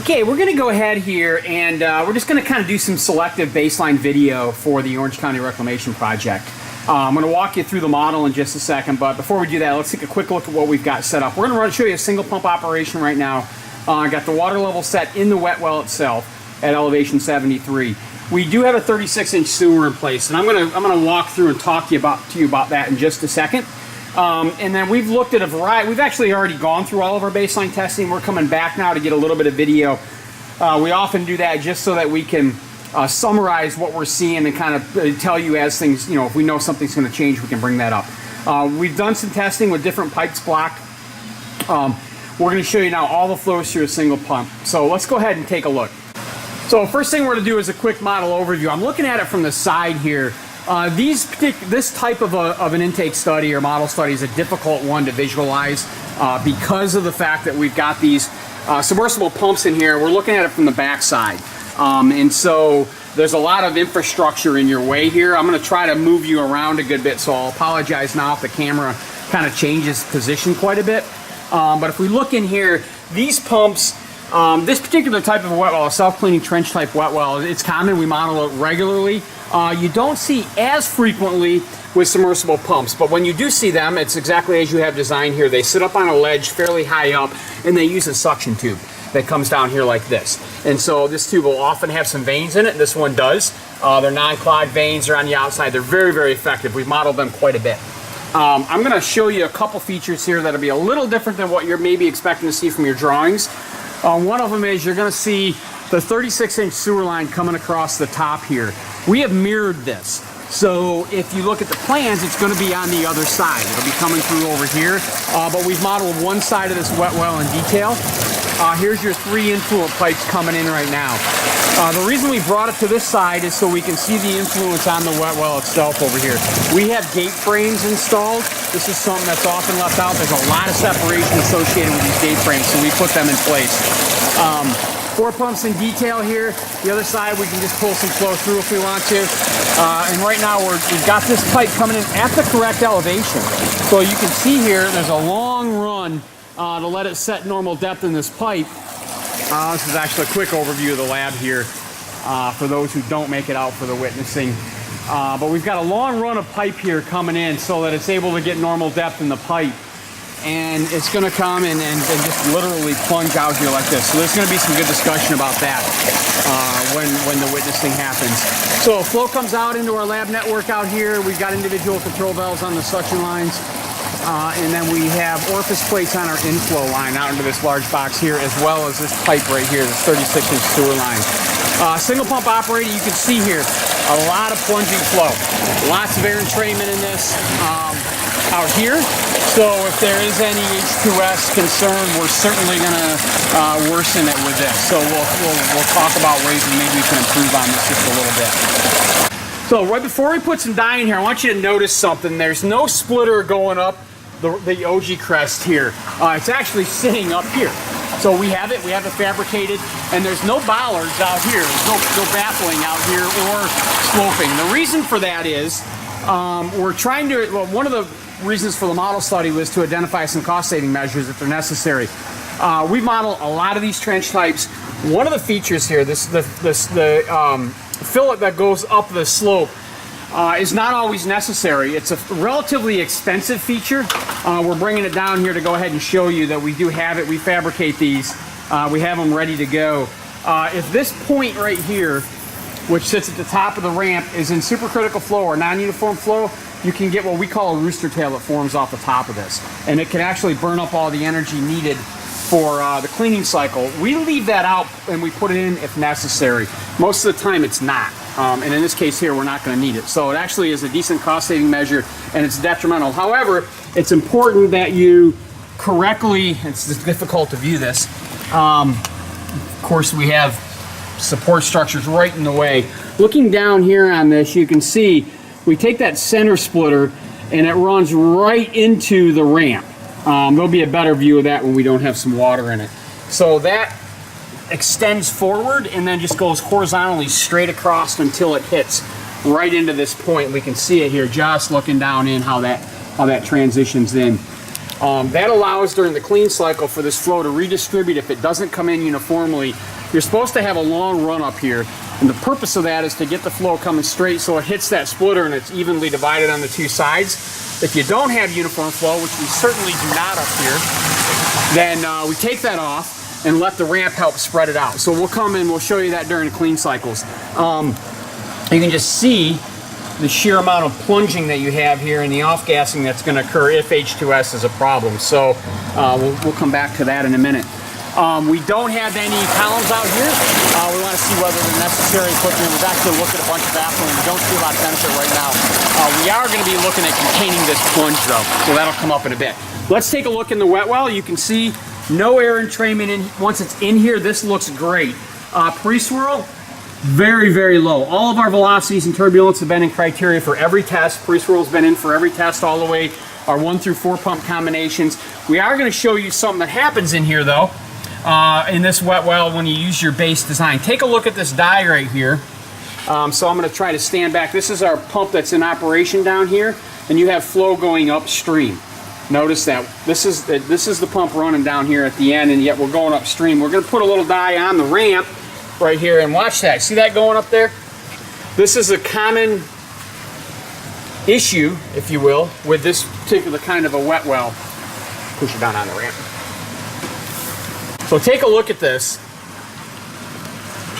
Okay, we're going to go ahead here and we're just going to kind of do some selective baseline video for the Orange County Reclamation Project. I'm going to walk you through the model in just a second, but before we do that, let's take a quick look at what we've got set up. We're going to show you a single pump operation right now. I got the water level set in the wet well itself at elevation 73. We do have a 36-inch sewer in place, and I'm going to walk through and talk to you about that in just a second. And then we've looked at a variety. We've actually already gone through all of our baseline testing. We're coming back now to get a little bit of video. We often do that just so that we can summarize what we're seeing and kind of tell you as things, you know, if we know something's going to change, we can bring that up. We've done some testing with different pipes blocked. We're going to show you now all the flows through a single pump. So let's go ahead and take a look. So first thing we're going to do is a quick model overview. I'm looking at it from the side here. This type of an intake study or model study is a difficult one to visualize because of the fact that we've got these submersible pumps in here. We're looking at it from the back side. And so there's a lot of infrastructure in your way here. I'm going to try to move you around a good bit, so I'll apologize now if the camera kind of changes position quite a bit. But if we look in here, these pumps, this particular type of wet well, a self-cleaning trench type wet well, it's common. We model it regularly. You don't see as frequently with submersible pumps, but when you do see them, it's exactly as you have designed here. They sit up on a ledge fairly high up, and they use a suction tube that comes down here like this. And so this tube will often have some veins in it. This one does. They're non-clogged veins. They're on the outside. They're very, very effective. We've modeled them quite a bit. I'm going to show you a couple features here that'll be a little different than what you're maybe expecting to see from your drawings. One of them is you're going to see the 36-inch sewer line coming across the top here. We have mirrored this. So if you look at the plans, it's going to be on the other side. It'll be coming through over here. But we've modeled one side of this wet well in detail. Here's your 3 influent pipes coming in right now. The reason we brought it to this side is so we can see the influence on the wet well itself over here. We have gate frames installed. This is something that's often left out. There's a lot of separation associated with these gate frames, so we put them in place. 4 pumps in detail here. The other side, we can just pull some flow through if we want to. And right now, we've got this pipe coming in at the correct elevation. So you can see here, there's a long run to let it set normal depth in this pipe. This is actually a quick overview of the lab here for those who don't make it out for the witnessing. But we've got a long run of pipe here coming in so that it's able to get normal depth in the pipe. And it's going to come and just literally plunge out here like this. So there's going to be some good discussion about that when the witnessing happens. So flow comes out into our lab network out here. We've got individual control valves on the suction lines. And then we have orifice plates on our inflow line out into this large box here, as well as this pipe right here, this 36-inch sewer line. Single pump operator, you can see here, a lot of plunging flow. Lots of air entrainment in this out here. So if there is any H2S concern, we're certainly going to worsen it with this. So we'll talk about ways that maybe we can improve on this just a little bit. So right before we put some dye in here, I want you to notice something. There's no splitter going up the OG crest here. It's actually sitting up here. So we have it fabricated, and there's no bollards out here. There's no baffling out here or sloping. The reason for that is we're trying to, well, one of the reasons for the model study was to identify some cost-saving measures if they're necessary. We've modeled a lot of these trench types. One of the features here, the fillet that goes up the slope, is not always necessary. It's a relatively expensive feature. We're bringing it down here to go ahead and show you that we do have it. We fabricate these. We have them ready to go. If this point right here, which sits at the top of the ramp, is in supercritical flow or non-uniform flow, you can get what we call a rooster tail that forms off the top of this. And it can actually burn up all the energy needed for the cleaning cycle. We leave that out and we put it in if necessary. Most of the time it's not. And in this case here, we're not going to need it. So it actually is a decent cost-saving measure, and it's detrimental. However, it's important that you correctly, it's difficult to view this. Of course, we have support structures right in the way. Looking down here on this, you can see we take that center splitter and it runs right into the ramp. There'll be a better view of that when we don't have some water in it. So that extends forward and then just goes horizontally straight across until it hits right into this point. We can see it here just looking down in how that transitions in. That allows during the clean cycle for this flow to redistribute if it doesn't come in uniformly. You're supposed to have a long run up here, and the purpose of that is to get the flow coming straight so it hits that splitter and it's evenly divided on the two sides. If you don't have uniform flow, which we certainly do not up here, then we take that off and let the ramp help spread it out. So we'll come in, we'll show you that during the clean cycles. You can just see the sheer amount of plunging that you have here and the off-gassing that's going to occur if H2S is a problem. So we'll come back to that in a minute. We don't have any columns out here. We want to see whether they're necessary to put them. We've actually looked at a bunch of baffling. We don't see a lot of benefit right now. We are going to be looking at containing this plunge though, so that'll come up in a bit. Let's take a look in the wet well. You can see no air entrainment in. Once it's in here, this looks great. Pre-swirl, very, very low. All of our velocities and turbulence have been in criteria for every test. Pre-swirl's been in for every test all the way, our 1 through 4 pump combinations. We are going to show you something that happens in here though, in this wet well when you use your base design. Take a look at this die right here. So I'm going to try to stand back. This is our pump that's in operation down here, and you have flow going upstream. Notice that this is the pump running down here at the end, and yet we're going upstream. We're going to put a little die on the ramp right here, and watch that. See that going up there? This is a common issue, if you will, with this particular kind of a wet well. Push it down on the ramp. So take a look at this.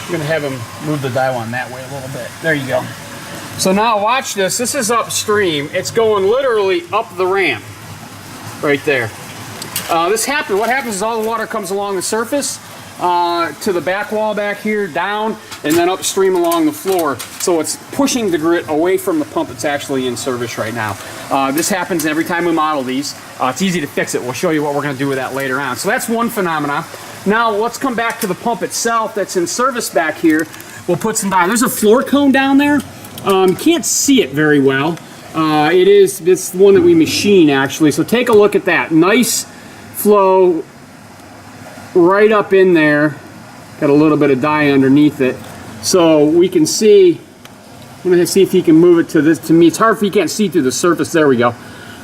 I'm going to have him move the die one that way a little bit. There you go. So now watch this. This is upstream. It's going literally up the ramp right there. What happens is all the water comes along the surface to the back wall back here, down, and then upstream along the floor. So it's pushing the grit away from the pump that's actually in service right now. This happens every time we model these. It's easy to fix it. We'll show you what we're going to do with that later on. So that's one phenomenon. Now let's come back to the pump itself that's in service back here. We'll put some down. There's a floor cone down there. Can't see it very well. It's the one that we machine actually. So take a look at that. Nice flow right up in there. Got a little bit of dye underneath it. So we can see, I'm going to see if he can move it to this. To me, it's hard if you can't see through the surface. There we go.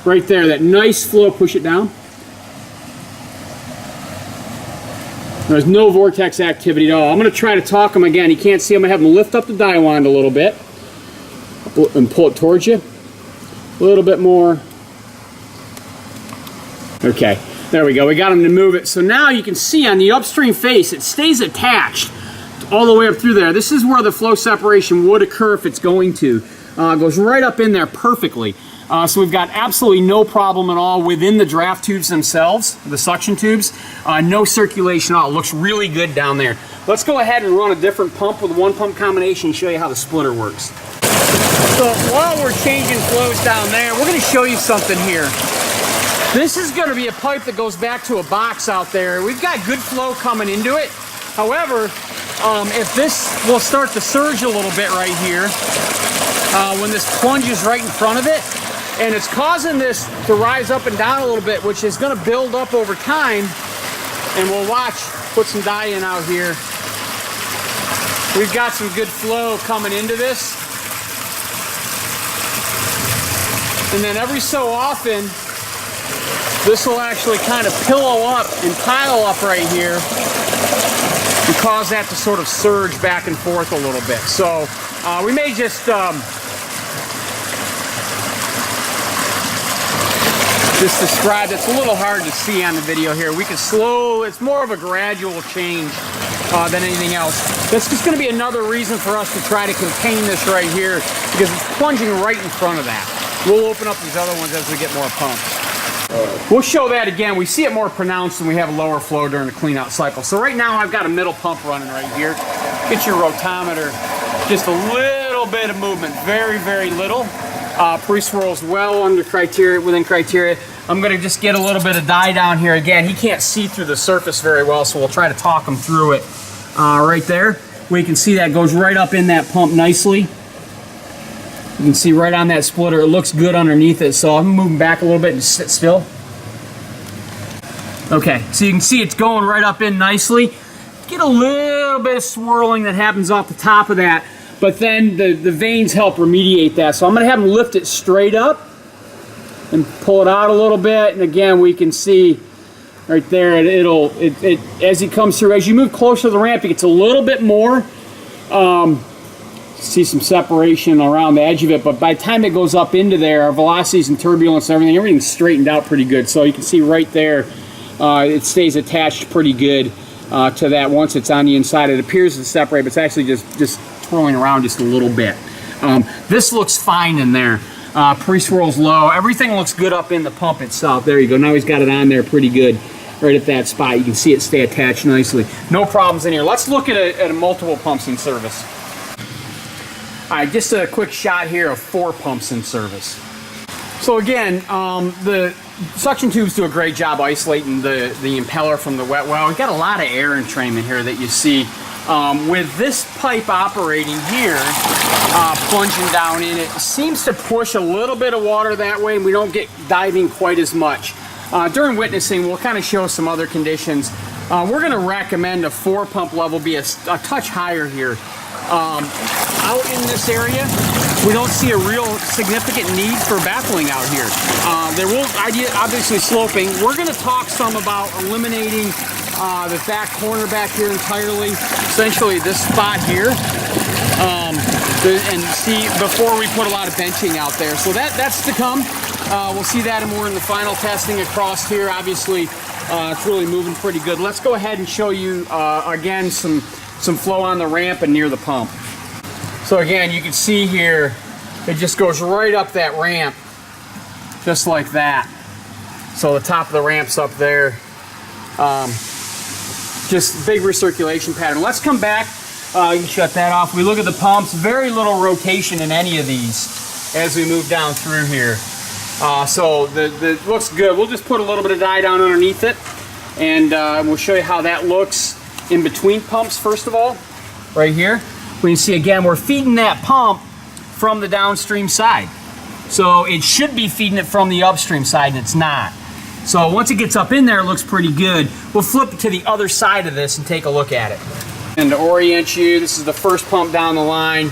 Right there, that nice flow. Push it down. There's no vortex activity at all. I'm going to try to talk him again. He can't see. I'm going to have him lift up the die wand a little bit and pull it towards you. A little bit more. Okay, there we go. We got him to move it. So now you can see on the upstream face, it stays attached all the way up through there. This is where the flow separation would occur if it's going to. It goes right up in there perfectly. So we've got absolutely no problem at all within the draft tubes themselves, the suction tubes. No circulation at all. It looks really good down there. Let's go ahead and run a different pump with one pump combination and show you how the splitter works. So while we're changing flows down there, we're going to show you something here. This is going to be a pipe that goes back to a box out there. We've got good flow coming into it. However, if this will start to surge a little bit right here, when this plunges right in front of it, and it's causing this to rise up and down a little bit, which is going to build up over time, and we'll watch, put some dye in out here. We've got some good flow coming into this. And then every so often, this will actually kind of pillow up and pile up right here and cause that to sort of surge back and forth a little bit. So we may just describe, it's a little hard to see on the video here. We can it's more of a gradual change than anything else. That's just going to be another reason for us to try to contain this right here, because it's plunging right in front of that. We'll open up these other ones as we get more pumps. We'll show that again. We see it more pronounced when we have a lower flow during the clean-out cycle. So right now I've got a middle pump running right here. Get your rotometer, just a little bit of movement, very, very little. Pre-swirl's well under criteria, within criteria. I'm going to just get a little bit of dye down here. Again, he can't see through the surface very well, so we'll try to talk him through it. Right there, we can see that goes right up in that pump nicely. You can see right on that splitter, it looks good underneath it. So I'm moving back a little bit and sit still. Okay, so you can see it's going right up in nicely. Get a little bit of swirling that happens off the top of that, but then the vanes help remediate that. So I'm going to have them lift it straight up and pull it out a little bit, and again we can see right there as it comes through. As you move closer to the ramp, it gets a little bit more. See some separation around the edge of it, but by the time it goes up into there, our velocities and turbulence and everything's straightened out pretty good. So you can see right there, it stays attached pretty good to that once it's on the inside. It appears to separate, but it's actually just twirling around just a little bit. This looks fine in there. Pre-swirl's low. Everything looks good up in the pump itself. There you go. Now he's got it on there pretty good right at that spot. You can see it stay attached nicely. No problems in here. Let's look at multiple pumps in service. All right, just a quick shot here of 4 pumps in service. So again, the suction tubes do a great job isolating the impeller from the wet well. We've got a lot of air entrainment here that you see. With this pipe operating here, plunging down in, it seems to push a little bit of water that way, and we don't get diving quite as much. During witnessing, we'll kind of show some other conditions. We're going to recommend a 4 pump level be a touch higher here. Out in this area, we don't see a real significant need for baffling out here. There will obviously sloping. We're going to talk some about eliminating the back corner back here entirely, essentially this spot here, and see before we put a lot of benching out there. So that's to come. We'll see that more in the final testing across here. Obviously, it's really moving pretty good. Let's go ahead and show you again some flow on the ramp and near the pump. So again, you can see here, it just goes right up that ramp, just like that. So the top of the ramp's up there. Just big recirculation pattern. Let's come back. You can shut that off. We look at the pumps. Very little rotation in any of these as we move down through here. So the looks good. We'll just put a little bit of dye down underneath it, and we'll show you how that looks in between pumps. First of all, right here, we can see again we're feeding that pump from the downstream side. So it should be feeding it from the upstream side, and it's not. So once it gets up in there, it looks pretty good. We'll flip it to the other side of this and take a look at it. And to orient you, this is the first pump down the line.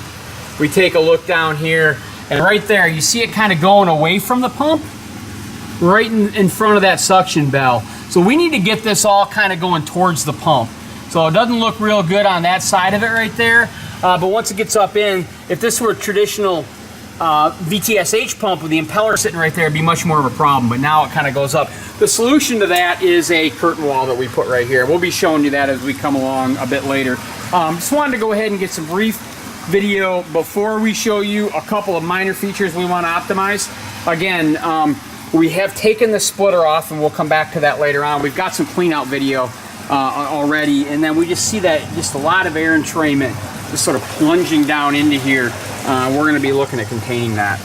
We take a look down here, and right there, you see it kind of going away from the pump, right in front of that suction bell. So we need to get this all kind of going towards the pump. So it doesn't look real good on that side of it right there, but once it gets up in, if this were a traditional VTSH pump with the impeller sitting right there, it'd be much more of a problem, but now it kind of goes up. The solution to that is a curtain wall that we put right here. We'll be showing you that as we come along a bit later. Just wanted to go ahead and get some brief video before we show you a couple of minor features we want to optimize. Again, we have taken the splitter off, and we'll come back to that later on. We've got some clean out video already, and then we just see that just a lot of air entrainment just sort of plunging down into here. We're going to be looking at containing that.